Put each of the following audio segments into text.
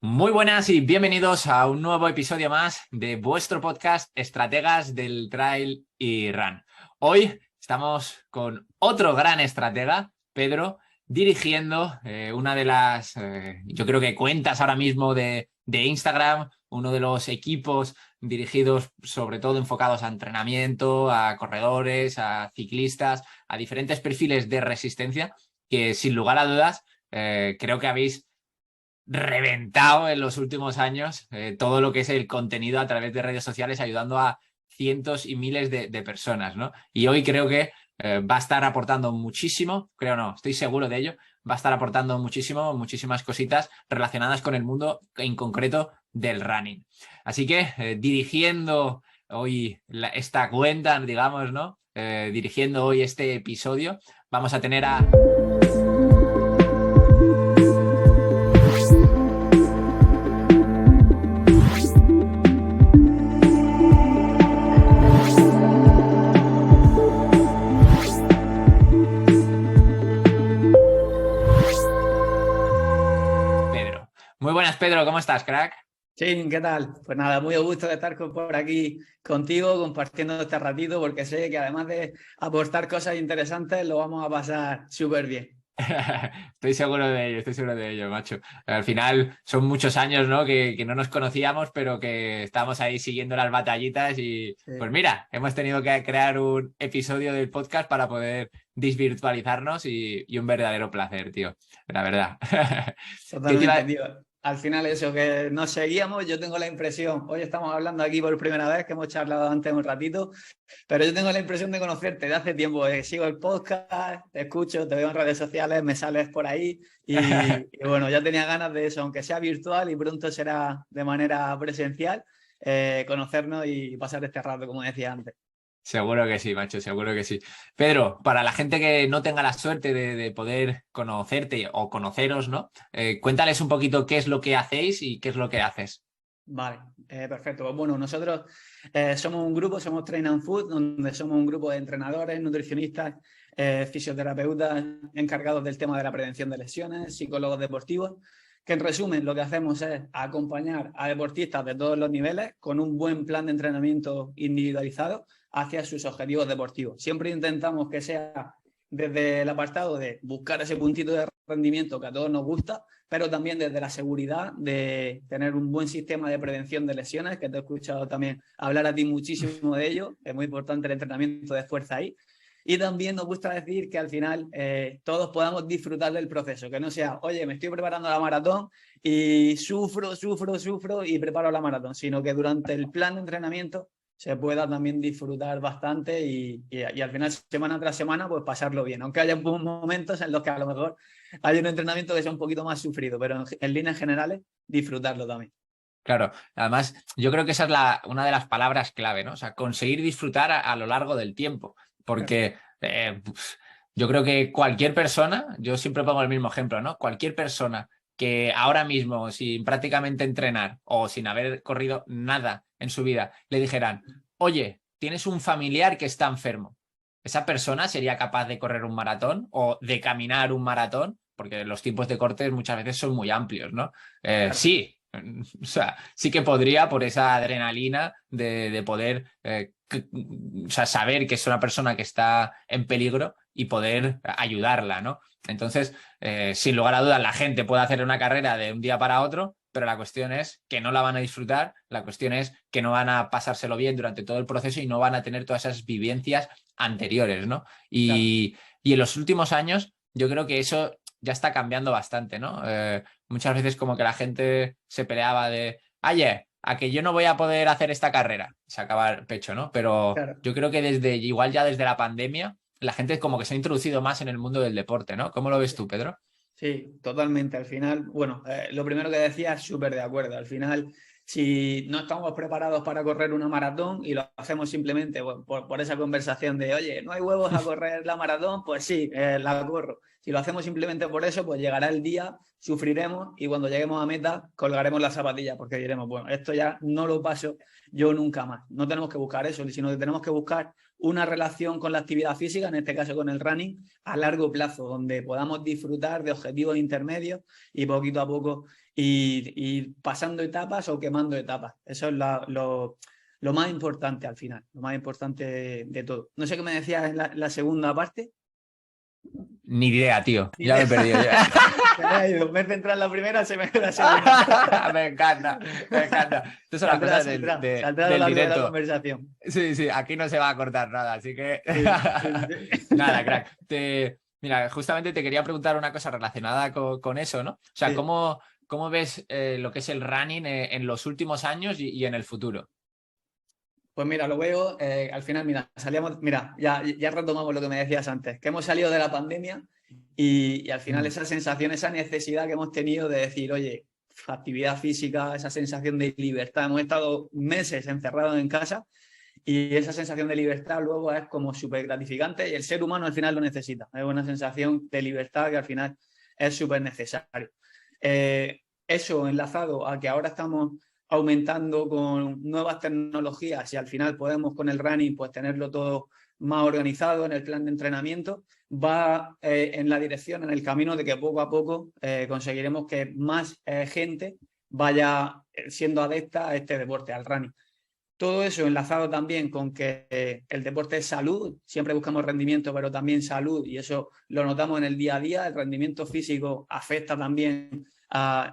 Muy buenas y bienvenidos a un nuevo episodio más de vuestro podcast Estrategas del Trail y Run. Hoy estamos con otro gran estratega, Pedro, dirigiendo una de las, yo creo que cuentas ahora mismo de Instagram, uno de los equipos dirigidos sobre todo enfocados a entrenamiento, a corredores, a ciclistas, a diferentes perfiles de resistencia que sin lugar a dudas creo que habéis reventado en los últimos años todo lo que es el contenido a través de redes sociales, ayudando a cientos y miles de personas, ¿no? Y hoy creo que va a estar aportando muchísimo, creo no, estoy seguro de ello, va a estar aportando muchísimas cositas relacionadas con el mundo en concreto del running. Así que dirigiendo hoy esta cuenta, digamos, ¿no? Dirigiendo hoy este episodio, vamos a tener a... Pedro. Muy buenas, Pedro, ¿cómo estás, crack? Sí, ¿qué tal? Pues nada, muy a gusto de estar por aquí contigo, compartiendo este ratito, porque sé que además de aportar cosas interesantes, lo vamos a pasar súper bien. Estoy seguro de ello, macho. Al final son muchos años, ¿no? Que no nos conocíamos, pero que estábamos ahí siguiendo las batallitas y pues Sí, mira, hemos tenido que crear un episodio del podcast para poder desvirtualizarnos y un verdadero placer, tío. La verdad. ¿Qué te totalmente, iba... tío. Al final eso, que nos seguíamos, yo tengo la impresión, hoy estamos hablando aquí por primera vez, que hemos charlado antes un ratito, pero yo tengo la impresión de conocerte de hace tiempo. Sigo el podcast, te escucho, te veo en redes sociales, me sales por ahí y bueno, ya tenía ganas de eso, aunque sea virtual y pronto será de manera presencial, conocernos y pasar este rato, como decía antes. Seguro que sí, macho, seguro que sí. Pedro, para la gente que no tenga la suerte de poder conocerte o conoceros, ¿no? Cuéntales un poquito qué es lo que hacéis y qué es lo que haces. Vale, perfecto. Pues bueno, nosotros somos un grupo, somos Train and Food, donde somos un grupo de entrenadores, nutricionistas, fisioterapeutas encargados del tema de la prevención de lesiones, psicólogos deportivos, que en resumen lo que hacemos es acompañar a deportistas de todos los niveles con un buen plan de entrenamiento individualizado hacia sus objetivos deportivos. Siempre intentamos que sea desde el apartado de buscar ese puntito de rendimiento que a todos nos gusta, pero también desde la seguridad de tener un buen sistema de prevención de lesiones, que te he escuchado también hablar a ti muchísimo de ello, es muy importante el entrenamiento de fuerza ahí. Y también nos gusta decir que al final todos podamos disfrutar del proceso, que no sea, oye, me estoy preparando la maratón y sufro y preparo la maratón, sino que durante el plan de entrenamiento se pueda también disfrutar bastante y al final, semana tras semana, pues pasarlo bien, aunque haya momentos en los que a lo mejor hay un entrenamiento que sea un poquito más sufrido, pero en líneas generales, disfrutarlo también. Claro, además yo creo que esa es una de las palabras clave, ¿no? O sea, conseguir disfrutar a lo largo del tiempo, porque yo creo que cualquier persona, yo siempre pongo el mismo ejemplo, ¿no? Cualquier persona que ahora mismo, sin prácticamente entrenar o sin haber corrido nada en su vida, le dijeran, oye, tienes un familiar que está enfermo, ¿esa persona sería capaz de correr un maratón o de caminar un maratón? Porque los tiempos de cortes muchas veces son muy amplios, ¿no? Claro, Sí. O sea, sí que podría por esa adrenalina de poder o sea, saber que es una persona que está en peligro y poder ayudarla, ¿no? Entonces, sin lugar a dudas, la gente puede hacer una carrera de un día para otro, pero la cuestión es que no la van a disfrutar, la cuestión es que no van a pasárselo bien durante todo el proceso y no van a tener todas esas vivencias anteriores, ¿no? claro. Y en los últimos años, yo creo que eso ya está cambiando bastante, ¿no? Muchas veces como que la gente se peleaba de, oye, a que yo no voy a poder hacer esta carrera, se acaba el pecho, ¿no? Pero Claro. yo creo que igual ya desde la pandemia, la gente como que se ha introducido más en el mundo del deporte, ¿no? ¿Cómo lo ves tú, Pedro? Sí, totalmente. Al final, bueno, lo primero que decía, súper de acuerdo. Al final, si no estamos preparados para correr una maratón y lo hacemos simplemente bueno, por esa conversación de, oye, no hay huevos a correr la maratón, pues sí, la corro. Si lo hacemos simplemente por eso, pues llegará el día, sufriremos y cuando lleguemos a meta colgaremos las zapatillas porque diremos, bueno, esto ya no lo paso yo nunca más. No tenemos que buscar eso, sino que tenemos que buscar una relación con la actividad física, en este caso con el running, a largo plazo, donde podamos disfrutar de objetivos intermedios y poquito a poco y pasando etapas o quemando etapas. Eso es lo más importante al final, lo más importante de todo. No sé qué me decías en la segunda parte. Ni idea, tío. Ni Ya me he idea. perdido. Ya. Se me ha ido. Me he centrado en la primera, se me ha ido la segunda. Me encanta, me encanta. Estas son las Saldrá, cosas saldrá, saldrá a lo del largo de la directo. conversación. Sí, sí, aquí no se va a cortar nada, así que Sí, sí, sí. nada, crack. Mira, justamente te quería preguntar una cosa relacionada con eso, ¿no? O sea, Sí. ¿cómo ves lo que es el running en los últimos años y en el futuro? Pues mira, lo veo, al final, mira, salíamos, mira, ya retomamos lo que me decías antes, que hemos salido de la pandemia y al final Mm. esa sensación, esa necesidad que hemos tenido de decir, oye, actividad física, esa sensación de libertad, hemos estado meses encerrados en casa y esa sensación de libertad luego es como súper gratificante y el ser humano al final lo necesita, es una sensación de libertad que al final es súper necesario. Eso enlazado a que ahora estamos aumentando con nuevas tecnologías y al final podemos con el running pues tenerlo todo más organizado en el plan de entrenamiento, va en la dirección, en el camino de que poco a poco conseguiremos que más gente vaya siendo adepta a este deporte, al running. Todo eso enlazado también con que el deporte es salud, siempre buscamos rendimiento, pero también salud, y eso lo notamos en el día a día. El rendimiento físico afecta también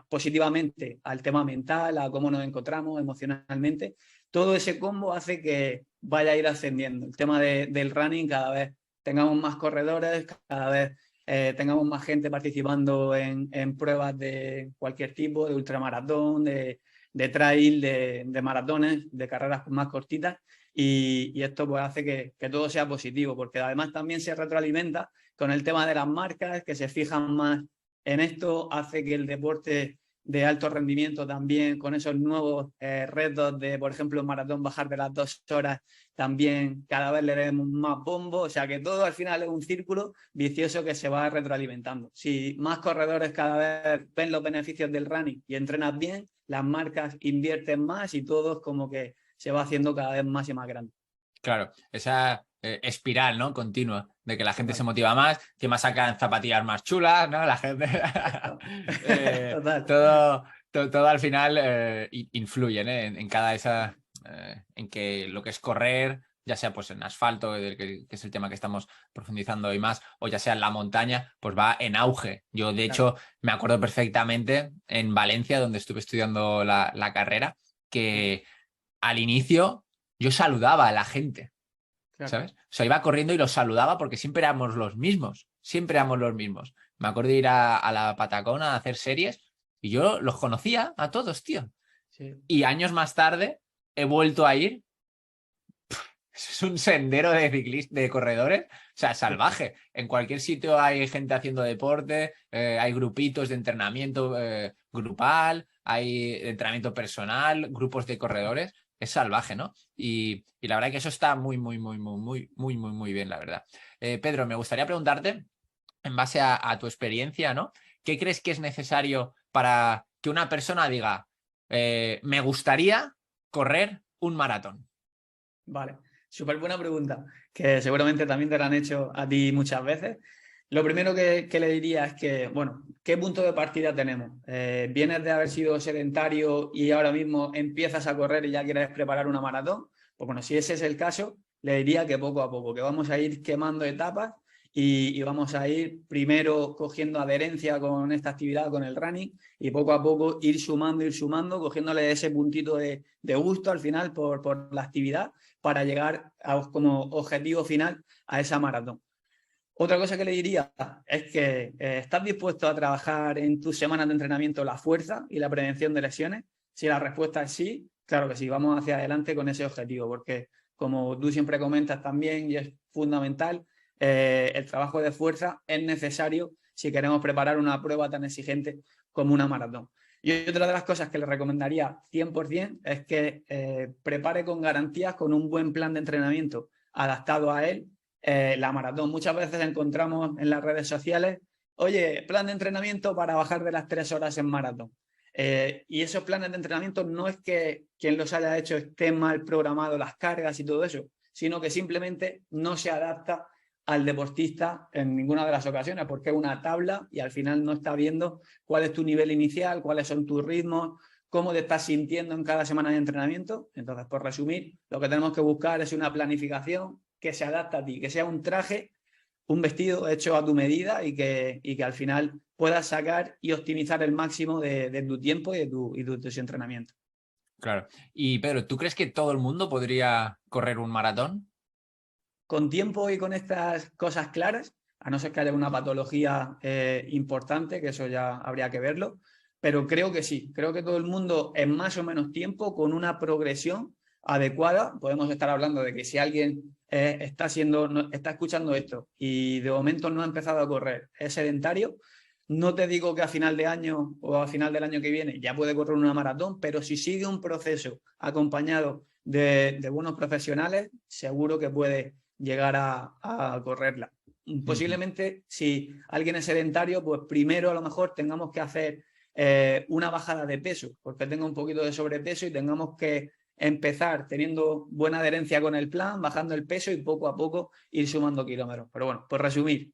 positivamente al tema mental, a cómo nos encontramos emocionalmente. Todo ese combo hace que vaya a ir ascendiendo. El tema del running, cada vez tengamos más corredores, cada vez tengamos más gente participando en pruebas de cualquier tipo, de ultramaratón, de trail, de maratones, de carreras más cortitas y esto pues hace que todo sea positivo porque además también se retroalimenta con el tema de las marcas que se fijan más en esto, hace que el deporte de alto rendimiento también con esos nuevos retos de, por ejemplo, un maratón bajar de las 2 horas, también cada vez le demos más bombo, o sea que todo al final es un círculo vicioso que se va retroalimentando. Si más corredores cada vez ven los beneficios del running y entrenas bien, las marcas invierten más y todo es como que se va haciendo cada vez más y más grande. Claro, esa espiral, ¿no? Continua, de que la gente se Total. motiva más, que más sacan zapatillas más chulas, ¿no? La gente... Total. todo al final influye, ¿no? En cada esa... en que lo que es correr, ya sea pues en asfalto, que es el tema que estamos profundizando hoy más, o ya sea en la montaña, pues va en auge. Yo, de hecho, me acuerdo perfectamente en Valencia, donde estuve estudiando la carrera, que al inicio yo saludaba a la gente, Claro. ¿sabes? O sea, iba corriendo y los saludaba porque siempre éramos los mismos, siempre éramos los mismos. Me acuerdo de ir a la Patacona a hacer series y yo los conocía a todos, tío. Sí. Y años más tarde he vuelto a ir. Es un sendero de ciclistas, de corredores, o sea, salvaje. En cualquier sitio hay gente haciendo deporte, hay grupitos de entrenamiento grupal, hay entrenamiento personal, grupos de corredores. Es salvaje, ¿no? Y la verdad que eso está muy, muy, muy, muy, muy, muy, muy, muy bien, la verdad. Pedro, me gustaría preguntarte, en base a tu experiencia, ¿no? ¿Qué crees que es necesario para que una persona diga, me gustaría correr un maratón? Vale, súper buena pregunta, que seguramente también te la han hecho a ti muchas veces. Lo primero que le diría es que, bueno, ¿qué punto de partida tenemos? ¿Vienes de haber sido sedentario y ahora mismo empiezas a correr y ya quieres preparar una maratón? Pues bueno, si ese es el caso, le diría que poco a poco, que vamos a ir quemando etapas y vamos a ir primero cogiendo adherencia con esta actividad, con el running, y poco a poco ir sumando, cogiéndole ese puntito de gusto al final por la actividad para llegar como objetivo final a esa maratón. Otra cosa que le diría es que ¿estás dispuesto a trabajar en tus semanas de entrenamiento la fuerza y la prevención de lesiones? Si la respuesta es sí, claro que sí, vamos hacia adelante con ese objetivo, porque como tú siempre comentas también y es fundamental, el trabajo de fuerza es necesario si queremos preparar una prueba tan exigente como una maratón. Y otra de las cosas que le recomendaría 100% es que prepare con garantías, con un buen plan de entrenamiento adaptado a él, la maratón. Muchas veces encontramos en las redes sociales, oye, plan de entrenamiento para bajar de las 3 horas en maratón. Y esos planes de entrenamiento no es que quien los haya hecho esté mal programado las cargas y todo eso, sino que simplemente no se adapta al deportista en ninguna de las ocasiones, porque es una tabla y al final no estás viendo cuál es tu nivel inicial, cuáles son tus ritmos, cómo te estás sintiendo en cada semana de entrenamiento. Entonces, por resumir, lo que tenemos que buscar es una planificación que se adapte a ti, que sea un traje, un vestido hecho a tu medida y que al final puedas sacar y optimizar el máximo de tu tiempo y de tus entrenamientos. Claro. Y Pedro, ¿tú crees que todo el mundo podría correr un maratón? Con tiempo y con estas cosas claras, a no ser que haya una patología importante, que eso ya habría que verlo, pero creo que sí, creo que todo el mundo en más o menos tiempo, con una progresión adecuada, podemos estar hablando de que si alguien está escuchando esto y de momento no ha empezado a correr, es sedentario, no te digo que a final de año o a final del año que viene ya puede correr una maratón, pero si sigue un proceso acompañado de buenos profesionales, seguro que puede llegar a correrla. Posiblemente, si alguien es sedentario, pues primero a lo mejor tengamos que hacer una bajada de peso, porque tenga un poquito de sobrepeso y tengamos que empezar teniendo buena adherencia con el plan, bajando el peso y poco a poco ir sumando kilómetros. Pero bueno, por resumir,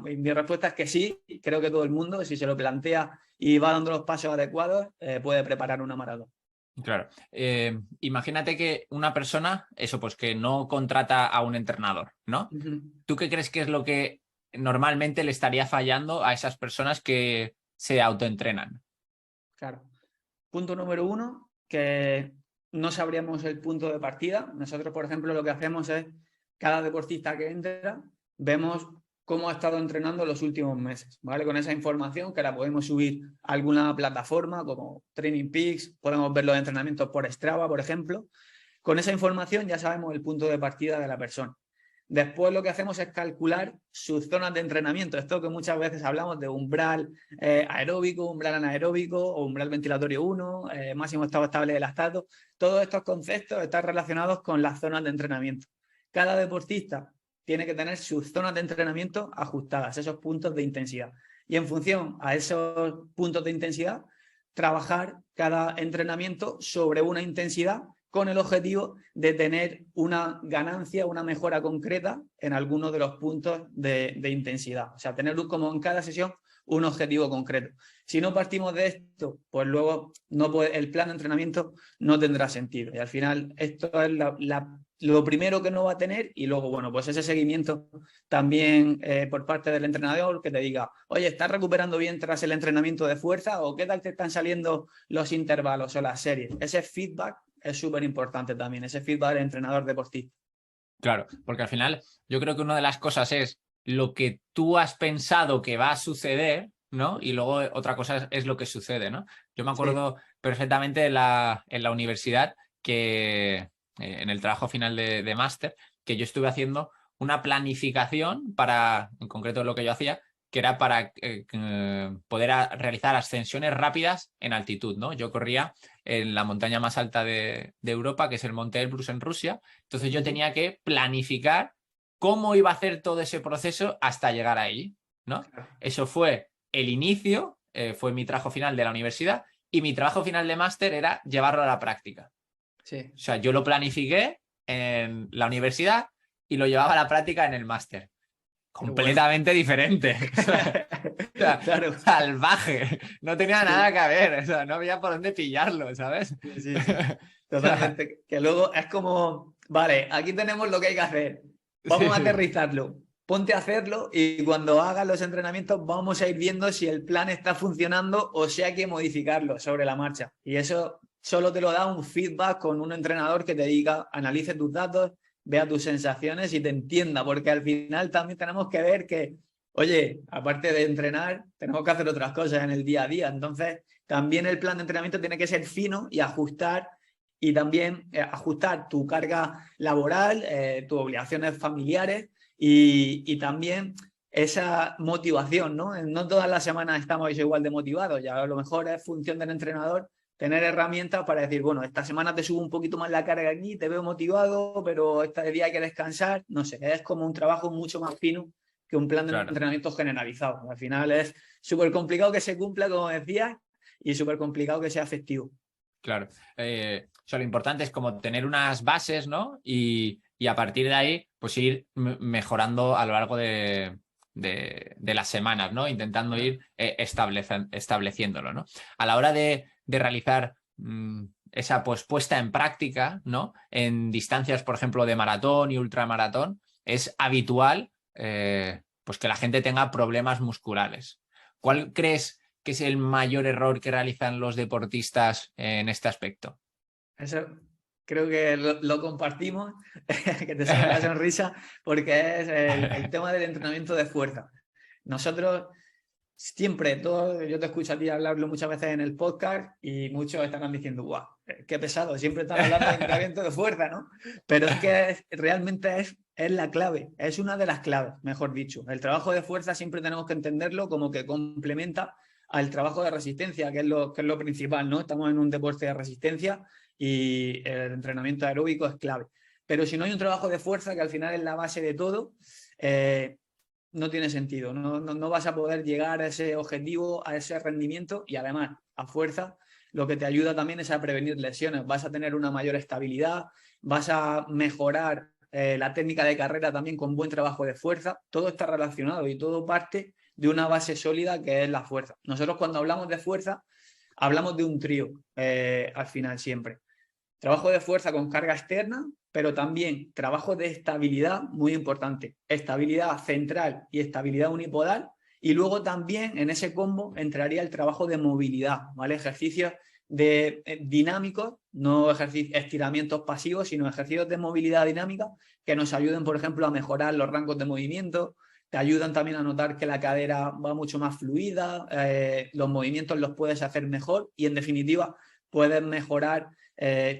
mi respuesta es que sí, creo que todo el mundo, si se lo plantea y va dando los pasos adecuados, puede preparar una maratón. Claro. Imagínate que una persona, eso pues que no contrata a un entrenador, ¿no? ¿Tú qué crees que es lo que normalmente le estaría fallando a esas personas que se autoentrenan? Claro. Punto número 1, que no sabríamos el punto de partida. Nosotros, por ejemplo, lo que hacemos es, cada deportista que entra, vemos cómo ha estado entrenando los últimos meses, ¿vale? Con esa información que la podemos subir a alguna plataforma como Training Peaks, podemos ver los entrenamientos por Strava, por ejemplo. Con esa información ya sabemos el punto de partida de la persona. Después lo que hacemos es calcular sus zonas de entrenamiento. Esto que muchas veces hablamos de umbral aeróbico, umbral anaeróbico o umbral ventilatorio 1, máximo estado estable de lactato. Todos estos conceptos están relacionados con las zonas de entrenamiento. Cada deportista tiene que tener sus zonas de entrenamiento ajustadas, esos puntos de intensidad. Y en función a esos puntos de intensidad, trabajar cada entrenamiento sobre una intensidad con el objetivo de tener una ganancia, una mejora concreta en algunos de los puntos de intensidad. O sea, tener como en cada sesión un objetivo concreto. Si no partimos de esto, pues luego el plan de entrenamiento no tendrá sentido. Y al final esto es lo primero que no va a tener y luego, bueno, pues ese seguimiento también por parte del entrenador que te diga, oye, ¿estás recuperando bien tras el entrenamiento de fuerza o qué tal te están saliendo los intervalos o las series? Ese feedback es súper importante también, ese feedback del entrenador deportista. Claro, porque al final yo creo que una de las cosas es lo que tú has pensado que va a suceder, ¿no? Y luego otra cosa es lo que sucede, ¿no? Yo me acuerdo perfectamente en la universidad que en el trabajo final de máster, que yo estuve haciendo una planificación para, en concreto lo que yo hacía, que era para poder realizar ascensiones rápidas en altitud, ¿no? Yo corría en la montaña más alta de Europa, que es el Monte Elbrus en Rusia. Entonces yo tenía que planificar cómo iba a hacer todo ese proceso hasta llegar ahí, ¿no? Eso fue el inicio, fue mi trabajo final de la universidad y mi trabajo final de máster era llevarlo a la práctica. Sí. O sea, yo lo planifiqué en la universidad y lo llevaba a la práctica en el máster. Completamente diferente. O sea, claro. Salvaje. No tenía nada que ver. O sea, no había por dónde pillarlo, ¿sabes? Sí. Totalmente. Que luego es como, vale, aquí tenemos lo que hay que hacer. Vamos a aterrizarlo. Ponte a hacerlo y cuando hagas los entrenamientos vamos a ir viendo si el plan está funcionando o si hay que modificarlo sobre la marcha. Y eso solo te lo da un feedback con un entrenador que te diga, analice tus datos, vea tus sensaciones y te entienda, porque al final también tenemos que ver que, oye, aparte de entrenar, tenemos que hacer otras cosas en el día a día. Entonces, también el plan de entrenamiento tiene que ser fino y ajustar, y también ajustar tu carga laboral, tus obligaciones familiares y también esa motivación, ¿no? No todas las semanas estamos igual de motivados, ya a lo mejor es función del entrenador tener herramientas para decir, bueno, esta semana te subo un poquito más la carga aquí, te veo motivado, pero este día hay que descansar. No sé, es como un trabajo mucho más fino que un plan de entrenamiento generalizado. Al final es súper complicado que se cumpla, como decías, y súper complicado que sea efectivo. Claro. O sea, lo importante es como tener unas bases, ¿no? Y a partir de ahí, pues ir mejorando a lo largo de las semanas, ¿no? Intentando ir estableciéndolo, ¿no? A la hora de realizar esa pues puesta en práctica, ¿no? En distancias, por ejemplo, de maratón y ultramaratón, es habitual pues que la gente tenga problemas musculares. ¿Cuál crees que es el mayor error que realizan los deportistas en este aspecto? Eso creo que lo compartimos, que te saca la sonrisa, porque es el tema del entrenamiento de fuerza. Nosotros siempre, yo te escucho a ti hablarlo muchas veces en el podcast y muchos estarán diciendo, guau, qué pesado, siempre están hablando de entrenamiento de fuerza, ¿no? Pero es que realmente es la clave, es una de las claves, mejor dicho. El trabajo de fuerza siempre tenemos que entenderlo como que complementa al trabajo de resistencia, que es lo principal, ¿no? Estamos en un deporte de resistencia y el entrenamiento aeróbico es clave. Pero si no hay un trabajo de fuerza, que al final es la base de todo, no tiene sentido. No vas a poder llegar a ese objetivo, a ese rendimiento, y además, a fuerza, lo que te ayuda también es a prevenir lesiones. Vas a tener una mayor estabilidad, vas a mejorar la técnica de carrera también con buen trabajo de fuerza. Todo está relacionado y todo parte de una base sólida que es la fuerza. Nosotros cuando hablamos de fuerza, hablamos de un trío al final siempre. Trabajo de fuerza con carga externa, pero también trabajo de estabilidad, muy importante. Estabilidad central y estabilidad unipodal. Y luego también en ese combo entraría el trabajo de movilidad, ¿vale? Ejercicios dinámicos, no estiramientos pasivos, sino ejercicios de movilidad dinámica que nos ayuden, por ejemplo, a mejorar los rangos de movimiento. Te ayudan también a notar que la cadera va mucho más fluida, los movimientos los puedes hacer mejor y, en definitiva, puedes mejorar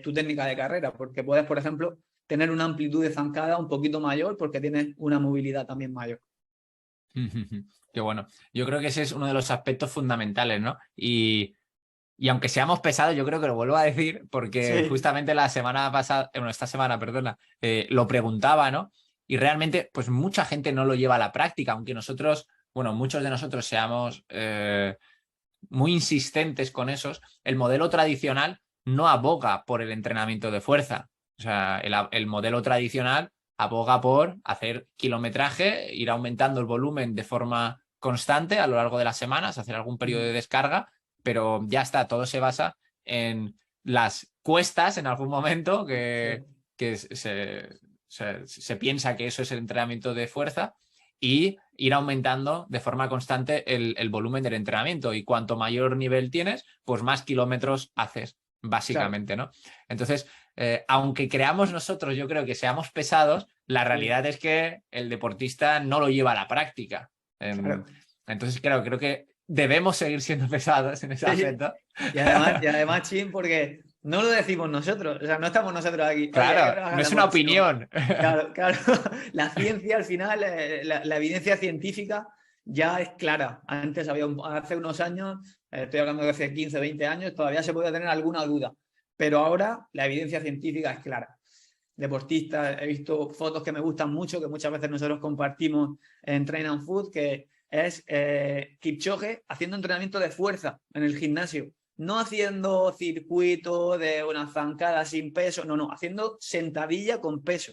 tu técnica de carrera, porque puedes, por ejemplo, tener una amplitud de zancada un poquito mayor porque tienes una movilidad también mayor. Qué bueno. Yo creo que ese es uno de los aspectos fundamentales, ¿no? Y aunque seamos pesados, yo creo que lo vuelvo a decir porque Sí. justamente la semana pasada, bueno, esta semana, perdona, lo preguntaba, ¿no? Y realmente, pues mucha gente no lo lleva a la práctica, aunque nosotros, bueno, muchos de nosotros seamos muy insistentes con esos, el modelo tradicional no aboga por el entrenamiento de fuerza. O sea, el modelo tradicional aboga por hacer kilometraje, ir aumentando el volumen de forma constante a lo largo de las semanas, hacer algún periodo de descarga, pero ya está, todo se basa en las cuestas en algún momento que se piensa que eso es el entrenamiento de fuerza, y ir aumentando de forma constante el volumen del entrenamiento. Y cuanto mayor nivel tienes, pues más kilómetros haces, básicamente, ¿no? Entonces, aunque creamos nosotros, yo creo que seamos pesados, la realidad es que el deportista no lo lleva a la práctica. Claro. Entonces, claro, creo que debemos seguir siendo pesados en ese aspecto. Y además, Chin, porque no lo decimos nosotros, o sea, no estamos nosotros aquí. Oye, hay que Claro, trabajar no la es una fuerza. opinión. Claro, claro. La ciencia, al final, la evidencia científica ya es clara. Antes hace unos años, estoy hablando de hace 15, 20 años, todavía se podía tener alguna duda. Pero ahora la evidencia científica es clara. Deportistas, he visto fotos que me gustan mucho, que muchas veces nosotros compartimos en Train and Food, que es Kipchoge haciendo entrenamiento de fuerza en el gimnasio. No haciendo circuito de una zancada sin peso, no, haciendo sentadilla con peso.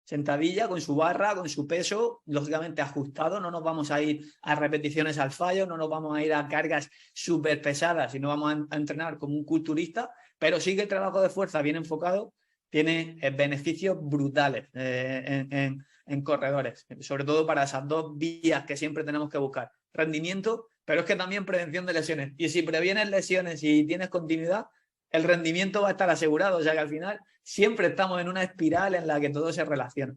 Sentadilla con su barra, con su peso, lógicamente ajustado. No nos vamos a ir a repeticiones al fallo, no nos vamos a ir a cargas súper pesadas, sino vamos a entrenar como un culturista, pero sí que el trabajo de fuerza bien enfocado tiene beneficios brutales en corredores, sobre todo para esas dos vías que siempre tenemos que buscar: rendimiento, pero es que también prevención de lesiones. Y si previenes lesiones y tienes continuidad, el rendimiento va a estar asegurado. O sea que al final siempre estamos en una espiral en la que todo se relaciona.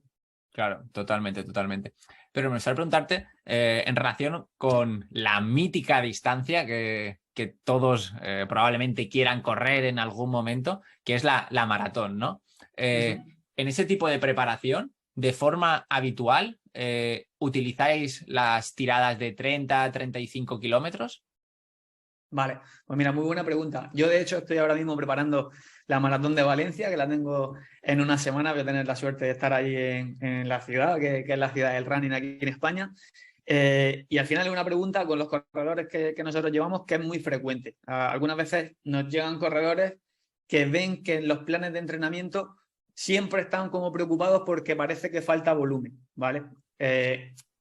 Claro, totalmente, totalmente. Pero me gustaría preguntarte en relación con la mítica distancia que todos probablemente quieran correr en algún momento, que es la maratón, ¿no? En ese tipo de preparación, de forma habitual, ¿utilizáis las tiradas de 30, 35 kilómetros? Vale, pues mira, muy buena pregunta. Yo, de hecho, estoy ahora mismo preparando la maratón de Valencia, que la tengo en una semana. Voy a tener la suerte de estar ahí en la ciudad, que es la ciudad del running aquí en España. Y al final es una pregunta con los corredores que nosotros llevamos que es muy frecuente. Algunas veces nos llegan corredores que ven que en los planes de entrenamiento siempre están como preocupados porque parece que falta volumen, ¿vale?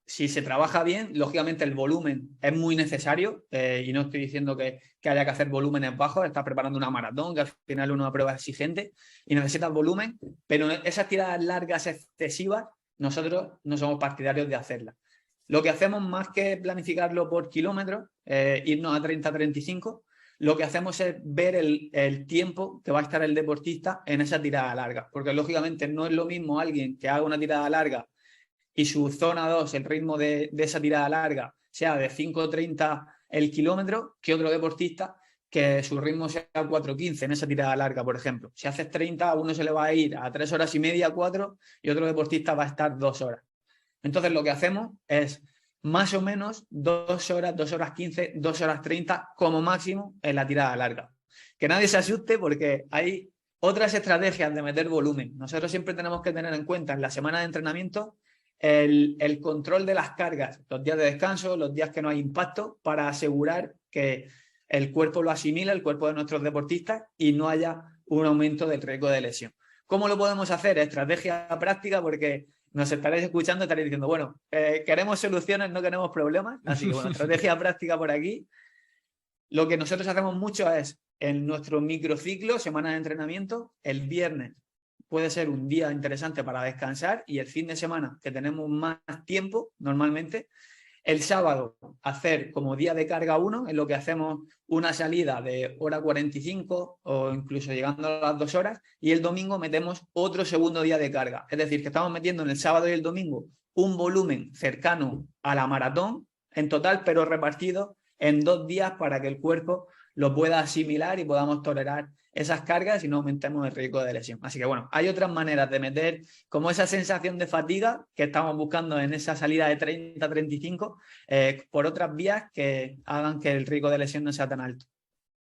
Si se trabaja bien, lógicamente el volumen es muy necesario y no estoy diciendo que haya que hacer volúmenes bajos, estás preparando una maratón, que al final es una prueba exigente y necesitas volumen, pero esas tiradas largas excesivas nosotros no somos partidarios de hacerlas. Lo que hacemos más que planificarlo por kilómetros, irnos a 30-35, lo que hacemos es ver el tiempo que va a estar el deportista en esa tirada larga, porque lógicamente no es lo mismo alguien que haga una tirada larga y su zona 2, el ritmo de esa tirada larga, sea de 5:30 el kilómetro, que otro deportista que su ritmo sea 4:15 en esa tirada larga, por ejemplo. Si haces 30, a uno se le va a ir a 3 horas y media, 4, y otro deportista va a estar 2 horas. Entonces lo que hacemos es más o menos 2 horas, 2 horas 15, 2 horas 30 como máximo en la tirada larga. Que nadie se asuste porque hay otras estrategias de meter volumen. Nosotros siempre tenemos que tener en cuenta en la semana de entrenamiento el control de las cargas, los días de descanso, los días que no hay impacto, para asegurar que el cuerpo lo asimila, el cuerpo de nuestros deportistas, y no haya un aumento del riesgo de lesión. ¿Cómo lo podemos hacer? Estrategia práctica, porque nos estaréis escuchando y estaréis diciendo, bueno, queremos soluciones, no queremos problemas. Así que, bueno, estrategia práctica por aquí. Lo que nosotros hacemos mucho es, en nuestro microciclo, semana de entrenamiento, el viernes puede ser un día interesante para descansar, y el fin de semana, que tenemos más tiempo normalmente, el sábado hacer como día de carga 1, en lo que hacemos una salida de hora 45 o incluso llegando a las 2 horas, y el domingo metemos otro segundo día de carga. Es decir, que estamos metiendo en el sábado y el domingo un volumen cercano a la maratón en total, pero repartido en 2 días para que el cuerpo lo pueda asimilar y podamos tolerar esas cargas y no aumentemos el riesgo de lesión. Así que bueno, hay otras maneras de meter como esa sensación de fatiga que estamos buscando en esa salida de 30-35 por otras vías que hagan que el riesgo de lesión no sea tan alto.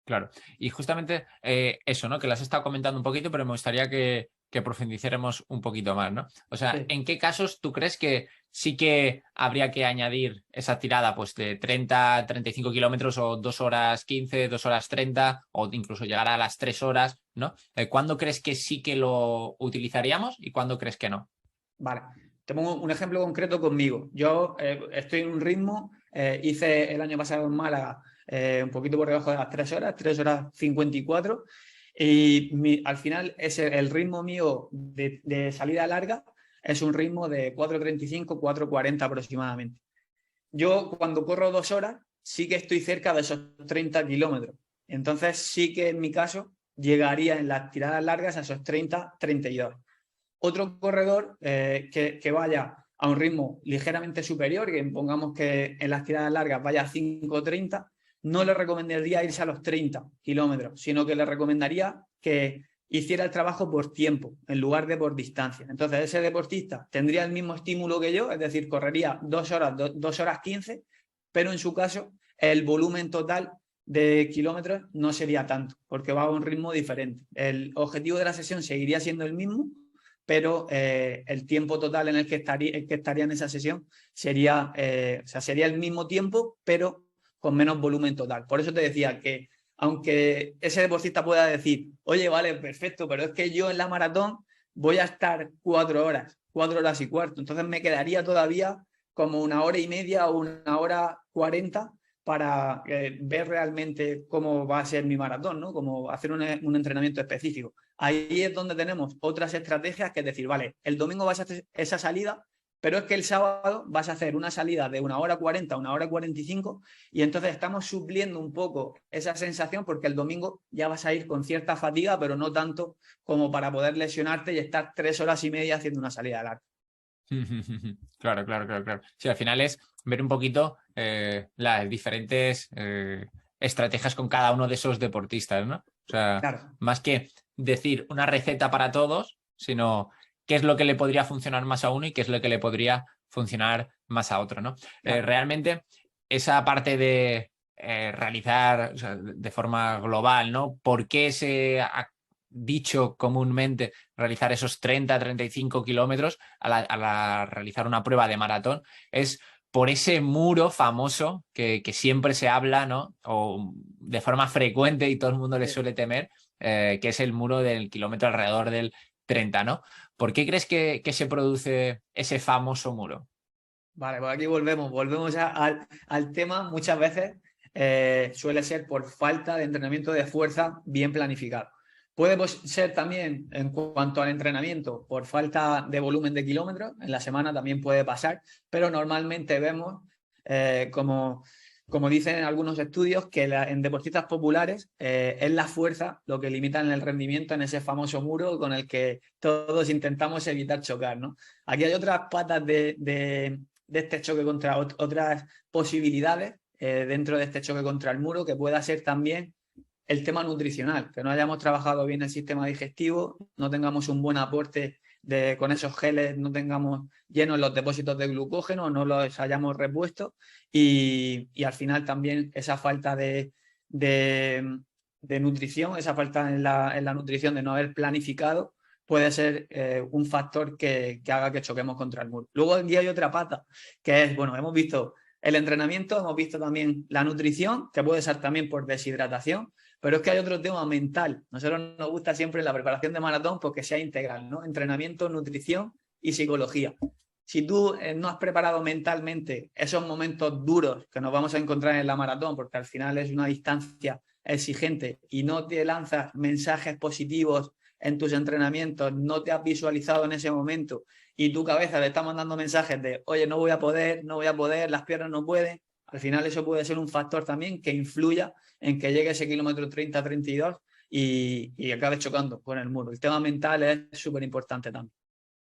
Claro, y justamente eso, ¿no? Que las he estado comentando un poquito, pero me gustaría que profundicemos un poquito más, ¿no? O sea, Sí. ¿en qué casos tú crees que sí que habría que añadir esa tirada pues de 30, 35 kilómetros o 2 horas 15, 2 horas 30 o incluso llegar a las 3 horas, ¿no? ¿Cuándo crees que sí que lo utilizaríamos y cuándo crees que no? Vale, te pongo un ejemplo concreto conmigo. Yo estoy en un ritmo, hice el año pasado en Málaga un poquito por debajo de las 3 horas 54, y al final el ritmo mío de salida larga es un ritmo de 4:35, 4:40 aproximadamente. Yo cuando corro 2 horas sí que estoy cerca de esos 30 kilómetros. Entonces sí que en mi caso llegaría en las tiradas largas a esos 30-32. Otro corredor que vaya a un ritmo ligeramente superior, que pongamos que en las tiradas largas vaya a 5:30, no le recomendaría irse a los 30 kilómetros, sino que le recomendaría que hiciera el trabajo por tiempo en lugar de por distancia. Entonces ese deportista tendría el mismo estímulo que yo, es decir, correría 2 horas, 2 horas 15, pero en su caso el volumen total de kilómetros no sería tanto, porque va a un ritmo diferente. El objetivo de la sesión seguiría siendo el mismo, pero el tiempo total en el que estaría en esa sesión sería, sería el mismo tiempo, pero con menos volumen total. Por eso te decía que aunque ese deportista pueda decir, oye, vale, perfecto, pero es que yo en la maratón voy a estar 4 horas, 4 horas y cuarto, entonces me quedaría todavía como 1 hora y media o 1 hora 40 para ver realmente cómo va a ser mi maratón, ¿no? Como hacer un entrenamiento específico. Ahí es donde tenemos otras estrategias, que es decir, vale, el domingo vas a hacer esa salida, pero es que el sábado vas a hacer una salida de 1 hora 40, 1 hora 45, y entonces estamos supliendo un poco esa sensación, porque el domingo ya vas a ir con cierta fatiga, pero no tanto como para poder lesionarte y estar 3 horas y media haciendo una salida larga. Claro, claro, claro, claro. Sí, al final es ver un poquito las diferentes estrategias con cada uno de esos deportistas, ¿no? O sea, Claro. más que decir una receta para todos, sino qué es lo que le podría funcionar más a uno y qué es lo que le podría funcionar más a otro, ¿no? Claro. Realmente, esa parte de realizar, o sea, de forma global, ¿no? ¿Por qué se ha dicho comúnmente realizar esos 30-35 kilómetros a realizar una prueba de maratón? Es por ese muro famoso que siempre se habla, ¿no? O de forma frecuente y todo el mundo le suele temer, que es el muro del kilómetro alrededor del 30, ¿no? ¿Por qué crees que se produce ese famoso muro? Vale, pues aquí volvemos al tema. Muchas veces suele ser por falta de entrenamiento de fuerza bien planificado. Puede ser también en cuanto al entrenamiento por falta de volumen de kilómetros, en la semana también puede pasar, pero normalmente vemos, como dicen algunos estudios, que en deportistas populares es la fuerza lo que limita en el rendimiento en ese famoso muro con el que todos intentamos evitar chocar, ¿no? Aquí hay otras patas de este choque contra otras posibilidades dentro de este choque contra el muro, que pueda ser también el tema nutricional, que no hayamos trabajado bien el sistema digestivo, no tengamos un buen aporte con esos geles, no tengamos llenos los depósitos de glucógeno, no los hayamos repuesto y al final también esa falta de nutrición, esa falta en la nutrición de no haber planificado puede ser un factor que haga que choquemos contra el muro. Luego aquí hay otra pata, que es, bueno, hemos visto el entrenamiento, hemos visto también la nutrición, que puede ser también por deshidratación, pero es que hay otro tema mental. Nosotros nos gusta siempre la preparación de maratón porque sea integral, ¿no? Entrenamiento, nutrición y psicología. Si tú no has preparado mentalmente esos momentos duros que nos vamos a encontrar en la maratón, porque al final es una distancia exigente y no te lanzas mensajes positivos en tus entrenamientos, no te has visualizado en ese momento y tu cabeza te está mandando mensajes de, oye, no voy a poder, las piernas no pueden, al final eso puede ser un factor también que influya en que llegue ese kilómetro 30-32 y acabes chocando con el muro. El tema mental es súper importante también.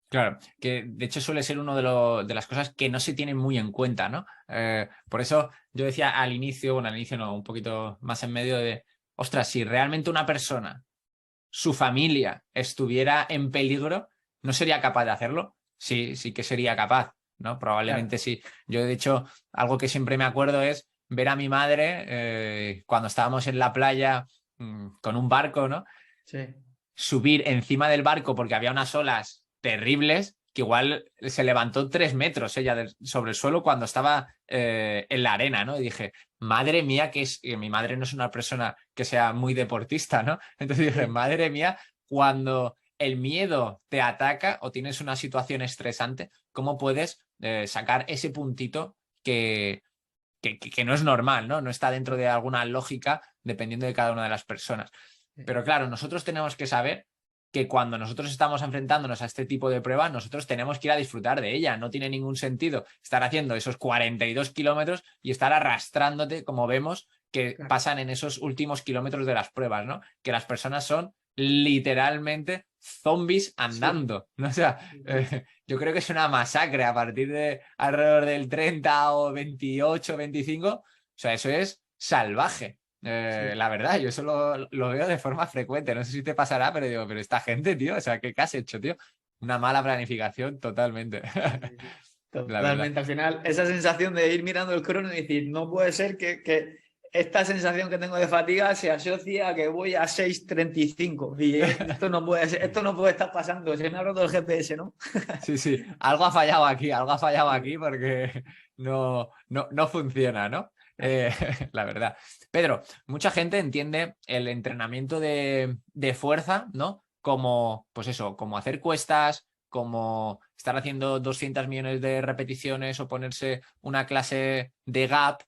Claro, que de hecho suele ser una de las cosas que no se tienen muy en cuenta, ¿no? Por eso yo decía al inicio, bueno, al inicio no, un poquito más en medio de, ostras, si realmente una persona, su familia estuviera en peligro, ¿no sería capaz de hacerlo? Sí, sí que sería capaz, ¿no? Probablemente Claro. sí. Yo, de hecho, algo que siempre me acuerdo es ver a mi madre cuando estábamos en la playa con un barco, ¿no? Sí. Subir encima del barco porque había unas olas terribles que igual se levantó 3 metros ella sobre el suelo cuando estaba en la arena, ¿no? Y dije, madre mía, que mi madre no es una persona que sea muy deportista, ¿no? Entonces dije, Sí. madre mía, cuando el miedo te ataca o tienes una situación estresante, ¿cómo puedes sacar ese puntito que no es normal, ¿no? No está dentro de alguna lógica dependiendo de cada una de las personas. Pero claro, nosotros tenemos que saber que cuando nosotros estamos enfrentándonos a este tipo de pruebas, nosotros tenemos que ir a disfrutar de ella. No tiene ningún sentido estar haciendo esos 42 kilómetros y estar arrastrándote, como vemos que Claro. pasan en esos últimos kilómetros de las pruebas, ¿no? Que las personas son literalmente zombies Sí. andando, ¿no? O sea, yo creo que es una masacre a partir de alrededor del 30 o 28, 25. O sea, eso es salvaje. Sí. La verdad, yo eso lo veo de forma frecuente. No sé si te pasará, pero digo, pero esta gente, tío, o sea, ¿qué has hecho, tío? Una mala planificación totalmente. Sí, sí, sí. La verdad. Totalmente. Al final, esa sensación de ir mirando el crono y decir, no puede ser que esta sensación que tengo de fatiga se asocie a que voy a 6:35 y esto no puede ser, esto no puede estar pasando. Se me ha roto el GPS, ¿no? Sí, sí, algo ha fallado aquí porque no funciona, ¿no? La verdad. Pedro, mucha gente entiende el entrenamiento de fuerza, ¿no? Como, pues eso, como hacer cuestas, como estar haciendo 200 millones de repeticiones o ponerse una clase de gap.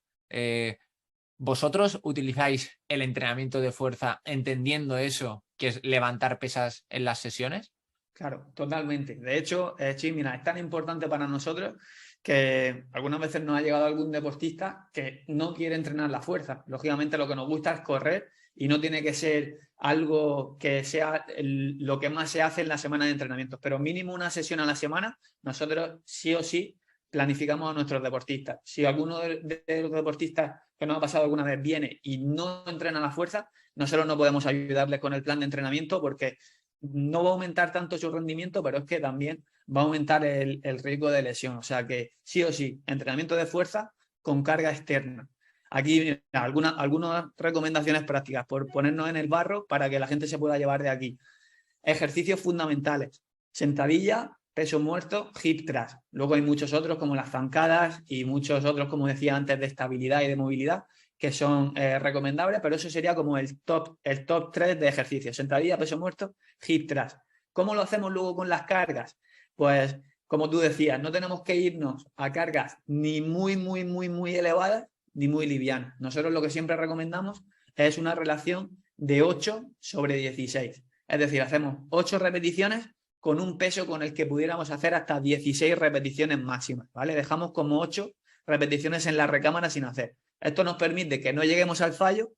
¿Vosotros utilizáis el entrenamiento de fuerza entendiendo eso, que es levantar pesas en las sesiones? Claro, totalmente. De hecho, sí, mira, es tan importante para nosotros que algunas veces nos ha llegado algún deportista que no quiere entrenar la fuerza. Lógicamente lo que nos gusta es correr y no tiene que ser algo que sea lo que más se hace en la semana de entrenamientos, pero mínimo una sesión a la semana, nosotros sí o sí planificamos a nuestros deportistas. Si alguno de los deportistas que nos ha pasado alguna vez viene y no entrena la fuerza, nosotros no podemos ayudarles con el plan de entrenamiento porque no va a aumentar tanto su rendimiento, pero es que también va a aumentar el riesgo de lesión. O sea que sí o sí, entrenamiento de fuerza con carga externa. Aquí mira, algunas recomendaciones prácticas por ponernos en el barro para que la gente se pueda llevar de aquí. Ejercicios fundamentales. Sentadilla, peso muerto, hip thrust. Luego hay muchos otros como las zancadas y muchos otros, como decía antes, de estabilidad y de movilidad que son recomendables, pero eso sería como el top 3 de ejercicios. Sentadilla, peso muerto, hip thrust. ¿Cómo lo hacemos luego con las cargas? Pues, como tú decías, no tenemos que irnos a cargas ni muy elevadas, ni muy livianas. Nosotros lo que siempre recomendamos es una relación de 8/16. Es decir, hacemos 8 repeticiones con un peso con el que pudiéramos hacer hasta 16 repeticiones máximas, ¿vale? Dejamos como 8 repeticiones en la recámara sin hacer. Esto nos permite que no lleguemos al fallo,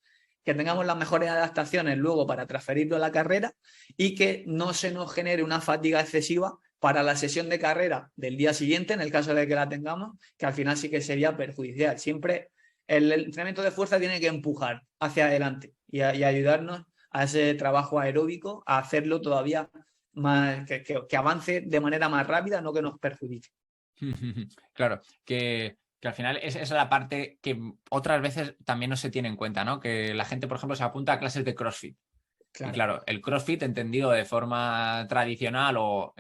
que tengamos las mejores adaptaciones luego para transferirlo a la carrera y que no se nos genere una fatiga excesiva para la sesión de carrera del día siguiente, en el caso de que la tengamos, que al final sí que sería perjudicial. Siempre el entrenamiento de fuerza tiene que empujar hacia adelante y ayudarnos a ese trabajo aeróbico, a hacerlo todavía más, que avance de manera más rápida, no que nos perjudique. Claro, que al final esa es la parte que otras veces también no se tiene en cuenta, ¿no? Que la gente, por ejemplo, se apunta a clases de CrossFit. Claro. Y claro, el CrossFit entendido de forma tradicional o,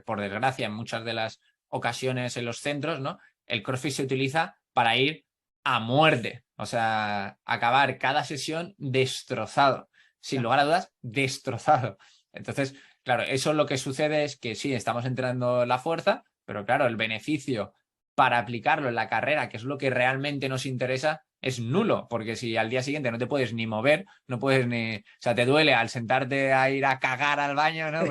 por desgracia, en muchas de las ocasiones en los centros, ¿no? El CrossFit se utiliza para ir a muerte, o sea, acabar cada sesión destrozado, sin lugar a dudas, destrozado. Entonces, claro, eso lo que sucede es que sí, estamos entrenando la fuerza, pero claro, el beneficio para aplicarlo en la carrera, que es lo que realmente nos interesa, es nulo, porque si al día siguiente no te puedes ni mover, no puedes ni... O sea, te duele al sentarte a ir a cagar al baño, ¿no?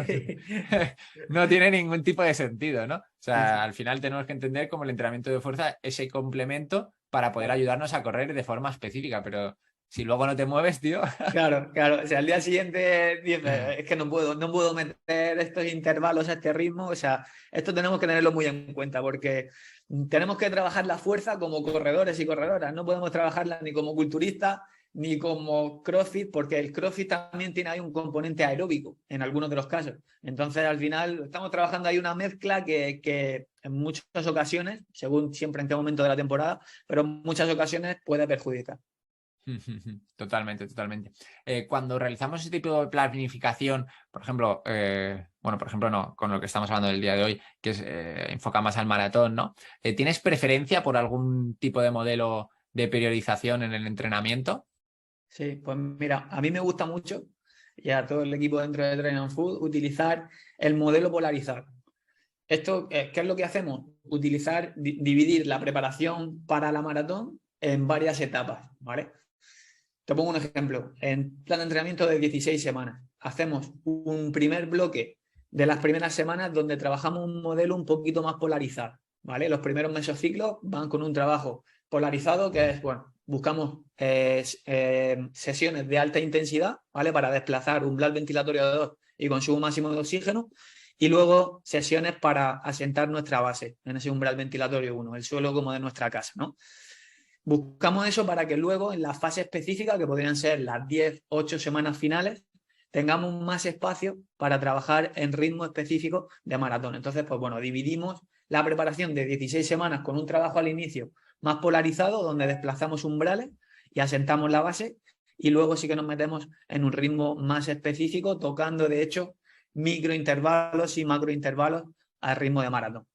No tiene ningún tipo de sentido, ¿no? O sea, al final tenemos que entender como el entrenamiento de fuerza, ese complemento para poder ayudarnos a correr de forma específica, pero si luego no te mueves, tío... Claro. O sea, al día siguiente dices, es que no puedo meter estos intervalos a este ritmo. O sea, esto tenemos que tenerlo muy en cuenta porque tenemos que trabajar la fuerza como corredores y corredoras. No podemos trabajarla ni como culturistas ni como CrossFit, porque el CrossFit también tiene ahí un componente aeróbico en algunos de los casos. Entonces, al final, estamos trabajando ahí una mezcla que en muchas ocasiones, según siempre en qué momento de la temporada, pero en muchas ocasiones puede perjudicar. Totalmente. Cuando realizamos ese tipo de planificación, por ejemplo, no, con lo que estamos hablando del día de hoy, que es enfoca más al maratón, ¿no? ¿Tienes preferencia por algún tipo de modelo de periodización en el entrenamiento? Sí, pues mira, a mí me gusta mucho, y a todo el equipo dentro de Train and Food, utilizar el modelo polarizado. Esto, ¿qué es lo que hacemos? Dividir la preparación para la maratón en varias etapas, ¿vale? Te pongo un ejemplo. En plan de entrenamiento de 16 semanas, hacemos un primer bloque de las primeras semanas donde trabajamos un modelo un poquito más polarizado, ¿vale? Los primeros mesociclos van con un trabajo polarizado que es, bueno, buscamos sesiones de alta intensidad, ¿vale? Para desplazar umbral ventilatorio de 2 y consumo máximo de oxígeno. Y luego sesiones para asentar nuestra base en ese umbral ventilatorio 1, el suelo como de nuestra casa, ¿no? Buscamos eso para que luego en la fase específica, que podrían ser las 10, 8 semanas finales, tengamos más espacio para trabajar en ritmo específico de maratón. Entonces, pues bueno, dividimos la preparación de 16 semanas con un trabajo al inicio más polarizado, donde desplazamos umbrales y asentamos la base, y luego sí que nos metemos en un ritmo más específico, tocando de hecho microintervalos y macrointervalos al ritmo de maratón.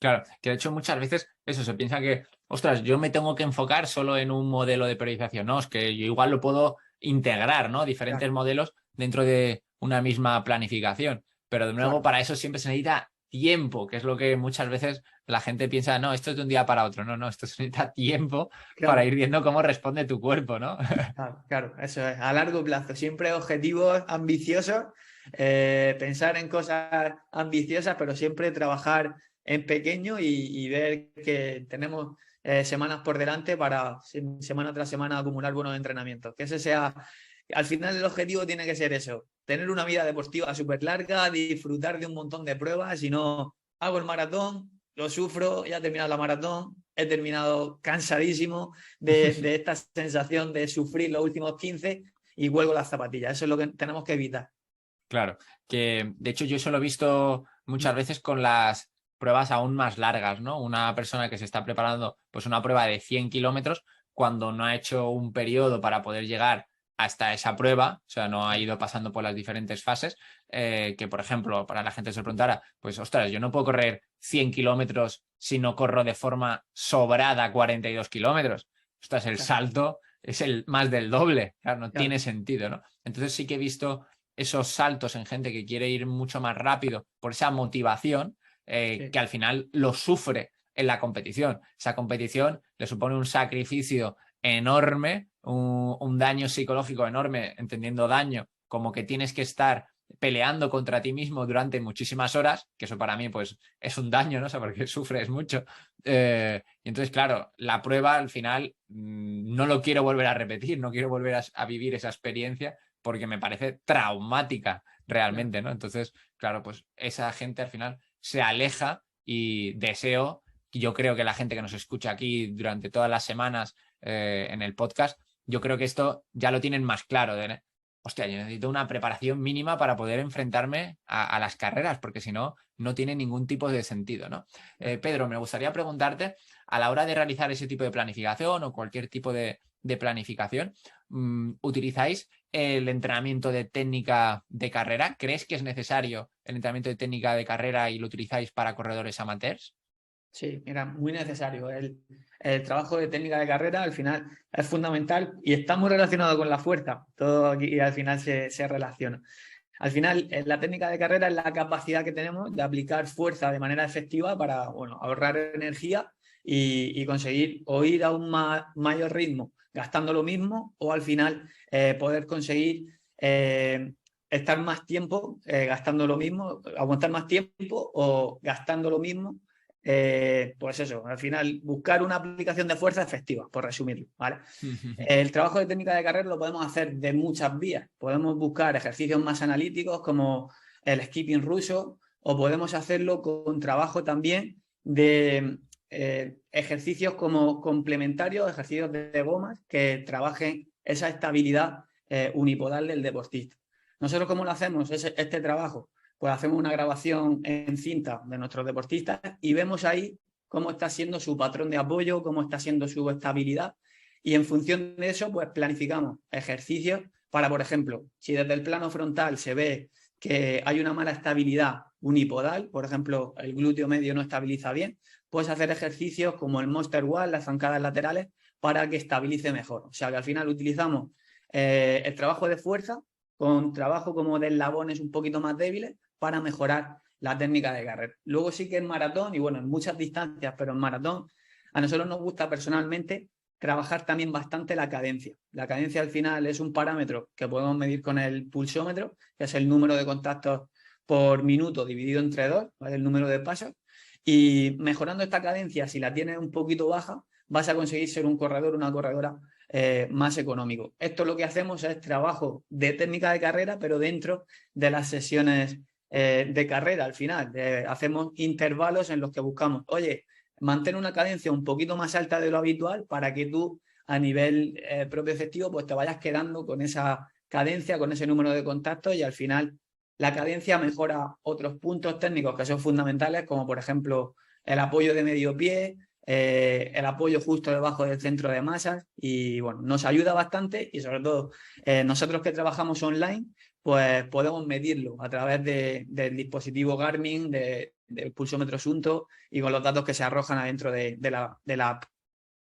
Claro, que de hecho muchas veces eso se piensa que, ostras, yo me tengo que enfocar solo en un modelo de periodización, ¿no? Es que yo igual lo puedo integrar, ¿no? Diferentes modelos dentro de una misma planificación. Pero de nuevo, para eso siempre se necesita tiempo, que es lo que muchas veces la gente piensa, no, esto es de un día para otro. No, esto se necesita tiempo para ir viendo cómo responde tu cuerpo, ¿no? Claro, eso es, a largo plazo. Siempre objetivos ambiciosos, pensar en cosas ambiciosas, pero siempre trabajar en pequeño y ver que tenemos semanas por delante para semana tras semana acumular buenos entrenamientos. Que ese sea, al final el objetivo tiene que ser eso, tener una vida deportiva súper larga, disfrutar de un montón de pruebas, y no hago el maratón, lo sufro, ya he terminado la maratón, he terminado cansadísimo de esta sensación de sufrir los últimos 15 y cuelgo las zapatillas. Eso es lo que tenemos que evitar. Claro, que de hecho yo eso lo he visto muchas veces con las pruebas aún más largas, ¿no? Una persona que se está preparando pues una prueba de 100 kilómetros cuando no ha hecho un periodo para poder llegar hasta esa prueba, o sea, no ha ido pasando por las diferentes fases, que por ejemplo, para la gente se preguntara, pues ostras, yo no puedo correr 100 kilómetros si no corro de forma sobrada 42 kilómetros. Ostras, el salto es el más del doble, claro, no tiene sentido, ¿no? Entonces sí que he visto esos saltos en gente que quiere ir mucho más rápido por esa motivación Sí. que al final lo sufre en la competición. Esa competición le supone un sacrificio enorme, un daño psicológico enorme, entendiendo daño como que tienes que estar peleando contra ti mismo durante muchísimas horas, que eso para mí pues es un daño, ¿no? O sea, porque sufres mucho. Y entonces, claro, la prueba al final no lo quiero volver a repetir, no quiero volver a vivir esa experiencia porque me parece traumática realmente, ¿no? Entonces, claro, pues esa gente al final se aleja y deseo, yo creo que la gente que nos escucha aquí durante todas las semanas en el podcast, yo creo que esto ya lo tienen más claro de, hostia, yo necesito una preparación mínima para poder enfrentarme a las carreras, porque si no, no tiene ningún tipo de sentido, ¿no? Pedro, me gustaría preguntarte, a la hora de realizar ese tipo de planificación o cualquier tipo de planificación, ¿utilizáis el entrenamiento de técnica de carrera? ¿Crees que es necesario el entrenamiento de técnica de carrera y lo utilizáis para corredores amateurs? Sí, mira, muy necesario. El trabajo de técnica de carrera al final es fundamental y está muy relacionado con la fuerza. Todo aquí al final se relaciona. Al final, la técnica de carrera es la capacidad que tenemos de aplicar fuerza de manera efectiva para, bueno, ahorrar energía y conseguir o ir a un mayor ritmo gastando lo mismo o al final poder conseguir estar más tiempo gastando lo mismo, aguantar más tiempo o gastando lo mismo. Pues eso, al final buscar una aplicación de fuerza efectiva, por resumirlo, ¿vale? El trabajo de técnica de carrera lo podemos hacer de muchas vías. Podemos buscar ejercicios más analíticos como el skipping ruso o podemos hacerlo con trabajo también de ejercicios como complementarios, ejercicios de gomas que trabajen esa estabilidad unipodal del deportista. ¿Nosotros cómo lo hacemos este trabajo? Pues hacemos una grabación en cinta de nuestros deportistas y vemos ahí cómo está siendo su patrón de apoyo, cómo está siendo su estabilidad y en función de eso, pues planificamos ejercicios para, por ejemplo, si desde el plano frontal se ve que hay una mala estabilidad unipodal, por ejemplo, el glúteo medio no estabiliza bien, puedes hacer ejercicios como el monster wall, las zancadas laterales, para que estabilice mejor. O sea que al final utilizamos el trabajo de fuerza con trabajo como de eslabones un poquito más débiles para mejorar la técnica de carrera. Luego sí que en maratón, y bueno, en muchas distancias, pero en maratón, a nosotros nos gusta personalmente trabajar también bastante la cadencia. La cadencia al final es un parámetro que podemos medir con el pulsómetro, que es el número de contactos por minuto dividido entre 2, ¿vale? El número de pasos. Y mejorando esta cadencia, si la tienes un poquito baja, vas a conseguir ser un corredor, una corredora más económico. Esto lo que hacemos es trabajo de técnica de carrera, pero dentro de las sesiones de carrera al final. Hacemos intervalos en los que buscamos, oye, mantén una cadencia un poquito más alta de lo habitual para que tú a nivel propio efectivo pues te vayas quedando con esa cadencia, con ese número de contactos y al final la cadencia mejora otros puntos técnicos que son fundamentales como por ejemplo el apoyo de medio pie, el apoyo justo debajo del centro de masas y bueno, nos ayuda bastante y sobre todo nosotros que trabajamos online pues podemos medirlo a través del dispositivo Garmin, del pulsómetro Sunto y con los datos que se arrojan adentro de la app.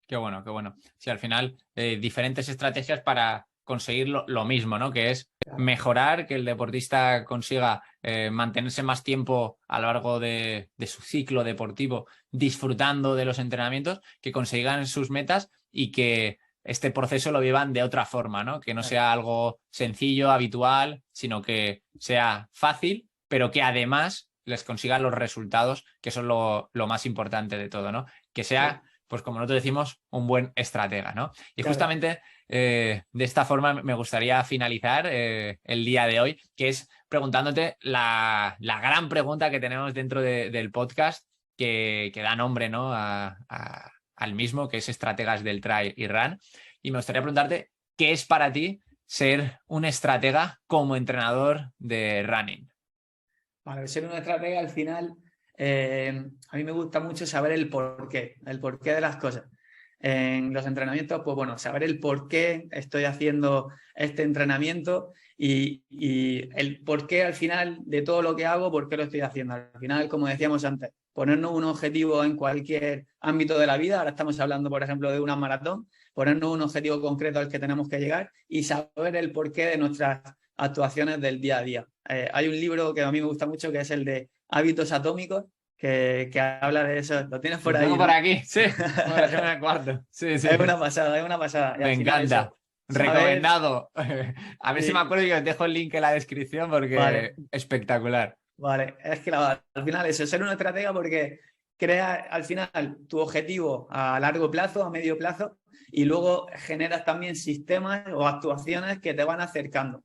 Qué bueno, qué bueno. Sí, al final, diferentes estrategias para conseguir lo mismo, ¿no? Que es mejorar, que el deportista consiga mantenerse más tiempo a lo largo de su ciclo deportivo disfrutando de los entrenamientos, que consigan sus metas y que este proceso lo vivan de otra forma, ¿no? Que no sea algo sencillo, habitual, sino que sea fácil, pero que además les consigan los resultados, que son lo más importante de todo, ¿no? Que sea... Sí. pues como nosotros decimos, un buen estratega, ¿no? Y Claro. justamente de esta forma me gustaría finalizar el día de hoy, que es preguntándote la gran pregunta que tenemos dentro del podcast que da nombre, ¿no? al mismo, que es Estrategas del Trail y Run. Y me gustaría preguntarte, ¿qué es para ti ser un estratega como entrenador de running? Para ser una estratega al final, a mí me gusta mucho saber el porqué de las cosas. En los entrenamientos, pues bueno, saber el por qué estoy haciendo este entrenamiento y el por qué al final de todo lo que hago, por qué lo estoy haciendo. Al final, como decíamos antes, ponernos un objetivo en cualquier ámbito de la vida. Ahora estamos hablando, por ejemplo, de una maratón, ponernos un objetivo concreto al que tenemos que llegar y saber el porqué de nuestras actuaciones del día a día. Hay un libro que a mí me gusta mucho que es el de Hábitos Atómicos, que habla de eso. Lo tienes por Lo ahí, tengo ¿no? por aquí, sí. Bueno, lo tengo en el cuarto. Sí, sí. Es una pasada, es una pasada. Y Me al final encanta. eso, saber, Recomendado. A ver si me sí, acuerdo y os dejo el link en la descripción porque vale, espectacular. vale. Es que al final eso, ser un estratega porque crea al final tu objetivo a largo plazo, a medio plazo, y luego generas también sistemas o actuaciones que te van acercando.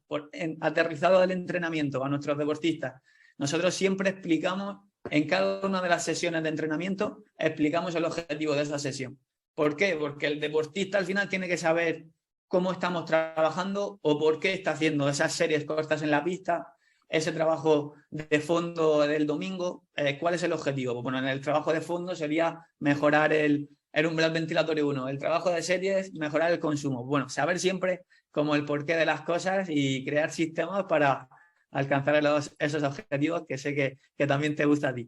Aterrizado del entrenamiento a nuestros deportistas, nosotros siempre explicamos en cada una de las sesiones de entrenamiento, explicamos el objetivo de esa sesión. ¿Por qué? Porque el deportista al final tiene que saber cómo estamos trabajando o por qué está haciendo esas series cortas en la pista, ese trabajo de fondo del domingo. ¿Cuál es el objetivo? Pues bueno, en el trabajo de fondo sería mejorar el umbral ventilatorio 1, el trabajo de series, mejorar el consumo. Bueno, saber siempre como el porqué de las cosas y crear sistemas para alcanzar esos objetivos que sé que también te gusta a ti.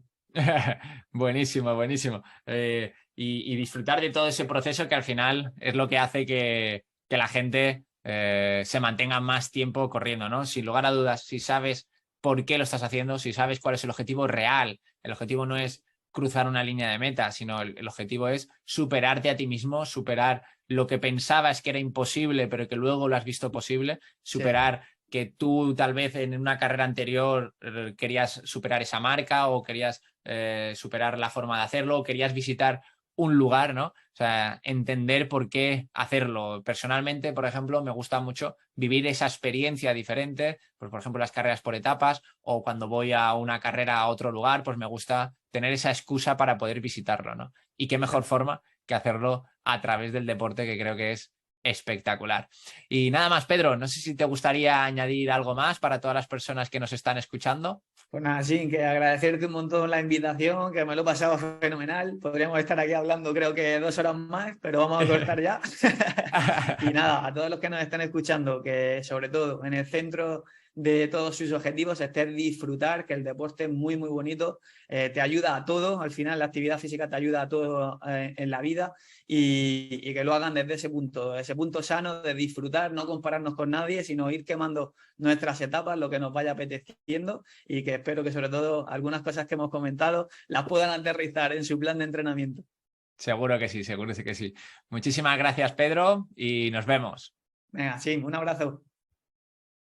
Buenísimo, buenísimo. Y disfrutar de todo ese proceso que al final es lo que hace que la gente se mantenga más tiempo corriendo, ¿no? Sin lugar a dudas, si sabes por qué lo estás haciendo, si sabes cuál es el objetivo real, el objetivo no es cruzar una línea de meta, sino el objetivo es superarte a ti mismo, superar lo que pensabas que era imposible, pero que luego lo has visto posible, superar que tú tal vez en una carrera anterior querías superar esa marca o querías superar la forma de hacerlo o querías visitar un lugar, ¿no? O sea, entender por qué hacerlo. Personalmente, por ejemplo, me gusta mucho vivir esa experiencia diferente, pues por ejemplo las carreras por etapas o cuando voy a una carrera a otro lugar, pues me gusta tener esa excusa para poder visitarlo, ¿no? Y qué mejor forma que hacerlo a través del deporte, que creo que es espectacular. Y nada más, Pedro, no sé si te gustaría añadir algo más para todas las personas que nos están escuchando. Pues nada, sí, que agradecerte un montón la invitación, que me lo he pasado fenomenal. Podríamos estar aquí hablando creo que 2 horas más, pero vamos a cortar ya. Y nada, a todos los que nos están escuchando, que sobre todo en el centro de todos sus objetivos esté disfrutar, que el deporte es muy, muy bonito, te ayuda a todo, al final la actividad física te ayuda a todo en la vida y que lo hagan desde ese punto sano de disfrutar, no compararnos con nadie, sino ir quemando nuestras etapas, lo que nos vaya apeteciendo y que espero que sobre todo algunas cosas que hemos comentado las puedan aterrizar en su plan de entrenamiento. Seguro que sí, seguro que sí. Muchísimas gracias, Pedro, y nos vemos. Venga, sí, un abrazo.